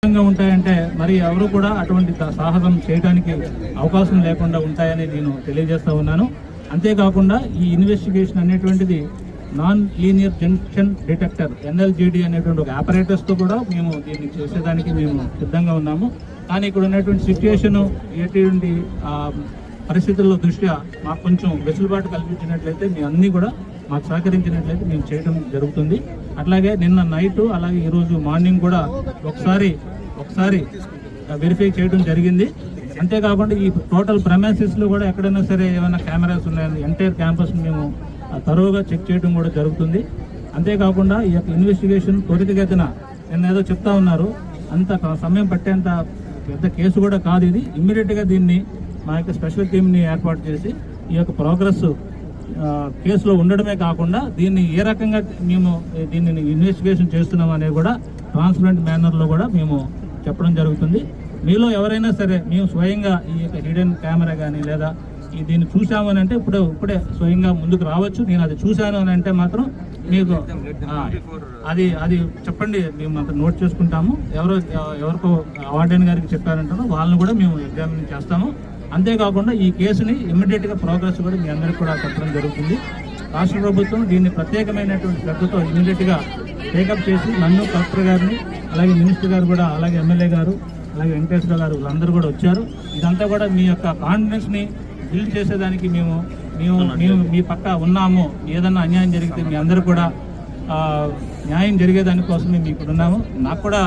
ఉంటాయంటే మరి ఎవరు కూడా అటువంటి సాహసం చేయడానికి అవకాశం లేకుండా ఉంటాయని నేను తెలియజేస్తా ఉన్నాను. అంతేకాకుండా ఈ ఇన్వెస్టిగేషన్ అనేటువంటిది non linear junction detector NLGD అనేటువంటి ఒక ఆపరేటర్స్తో కూడా మేము దీన్ని చేసేదానికి మేము సిద్ధంగా ఉన్నాము. కానీ ఇక్కడ ఉన్నటువంటి సిచ్యుయేషను ఎటువంటి పరిస్థితుల్లో దృష్ట్యా మాకు కొంచెం వెసులుబాటు కల్పించినట్లయితే మీ అన్నీ కూడా మాకు సహకరించినట్లయితే మేము చేయడం జరుగుతుంది. అట్లాగే నిన్న నైటు అలాగే ఈరోజు మార్నింగ్ కూడా ఒకసారి వెరిఫై చేయడం జరిగింది. అంతేకాకుండా ఈ టోటల్ ప్రెమైసెస్లో కూడా ఎక్కడైనా సరే ఏమైనా కెమెరాస్ ఉన్నాయని ఎంటైర్ క్యాంపస్ మేము తరోగా చెక్ చేయడం కూడా జరుగుతుంది. అంతేకాకుండా ఈ యొక్క ఇన్వెస్టిగేషన్ త్వరితగతిన నిన్న ఏదో చెప్తా ఉన్నారు, అంత సమయం పట్టేంత పెద్ద కేసు కూడా కాదు ఇది. ఇమ్మీడియట్గా దీన్ని మా యొక్క స్పెషల్ టీమ్ని ఏర్పాటు చేసి ఈ యొక్క ప్రోగ్రెస్ కేసులో ఉండడమే కాకుండా దీన్ని ఏ రకంగా మేము దీన్ని ఇన్వెస్టిగేషన్ చేస్తున్నాం అనేది కూడా ట్రాన్స్పరెంట్ మేనర్లో కూడా మేము చెప్పడం జరుగుతుంది. మీలో ఎవరైనా సరే మేము స్వయంగా ఈ యొక్క హిడెన్ కెమెరా కానీ లేదా దీన్ని చూసాము అని అంటే ఇప్పుడే స్వయంగా ముందుకు రావచ్చు. నేను అది చూశాను అని అంటే మాత్రం మీకు అది చెప్పండి, మేము అంత నోట్ చేసుకుంటాము. ఎవరికో వార్డెన్ గారికి చెప్పారంటారో వాళ్ళని కూడా మేము ఎగ్జామిన్ చేస్తాము. అంతేకాకుండా ఈ కేసుని ఇమ్మీడియట్గా ప్రోగ్రెస్ కూడా మీ అందరికీ కూడా చెప్పడం జరుగుతుంది. రాష్ట్ర ప్రభుత్వం దీన్ని ప్రత్యేకమైనటువంటి శ్రద్ధతో ఇమ్మీడియట్గా టేకప్ చేసి నన్ను, కలెక్టర్ గారిని, అలాగే మినిస్టర్ గారు కూడా, అలాగే ఎమ్మెల్యే గారు, అలాగే వెంకటేశ్వర గారు వీళ్ళందరూ కూడా వచ్చారు. ఇదంతా కూడా మీ యొక్క కాన్ఫిడెన్స్ని బిల్డ్ చేసేదానికి మేము మీ పక్క ఉన్నాము. ఏదన్నా అన్యాయం జరిగితే మీ అందరూ కూడా న్యాయం జరిగేదానికోసమే మేము ఇక్కడ ఉన్నాము. నాకు కూడా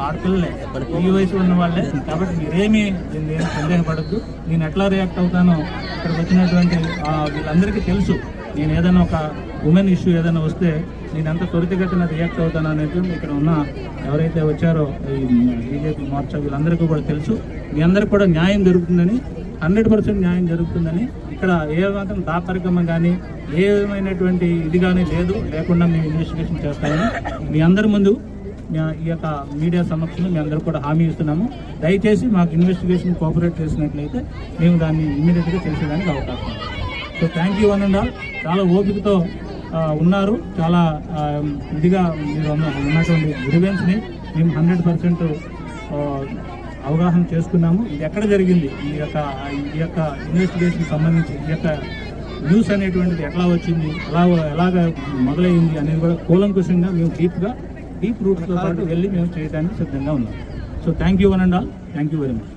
ఆడపిల్లలే, ఈ వయసు ఉన్న వాళ్ళే, కాబట్టి మీరేమీ సందేహపడద్దు. నేను ఎట్లా రియాక్ట్ అవుతానో ఇక్కడికి వచ్చినటువంటి వీళ్ళందరికీ తెలుసు. నేను ఏదైనా ఒక ఉమెన్ ఇష్యూ ఏదైనా వస్తే నేను ఎంత త్వరితగతిన రియాక్ట్ అవుతాను అనేది ఇక్కడ ఉన్న ఎవరైతే వచ్చారో ఈ బీజేపీ మోర్చా వీళ్ళందరికీ కూడా తెలుసు. మీ అందరికీ కూడా న్యాయం జరుగుతుందని, 100% న్యాయం జరుగుతుందని, ఇక్కడ ఏ మాత్రం దాపరికం కానీ ఏ విధమైనటువంటి ఇది కానీ లేకుండా మేము ఇన్వెస్టిగేషన్ చేస్తామని మీ అందరి ముందు ఈ యొక్క మీడియా సమక్షంలో మీ అందరూ కూడా హామీ ఇస్తున్నాము. దయచేసి మాకు ఇన్వెస్టిగేషన్ కోఆపరేట్ చేసినట్లయితే మేము దాన్ని ఇమ్మీడియట్గా చేసేదానికి అవకాశం. So thank you one and all. చాలా ఓపికతో ఉన్నారు. చాలా ఇదిగా మీరు ఉన్నటువంటి గ్రీవెన్స్ని మేము 100% అవగాహన చేసుకున్నాము. ఇది ఎక్కడ జరిగింది, ఈ యొక్క ఇన్వెస్టిగేషన్ సంబంధించి ఈ యొక్క న్యూస్ అనేటువంటిది ఎట్లా వచ్చింది, ఎలాగ మొదలైంది అనేది కూడా కూలంకుషంగా మేము డీప్ రూట్స్తో పాటు వెళ్ళి మేము చేయడానికి సిద్ధంగా ఉన్నాం. So thank you one and all. Thank you very much.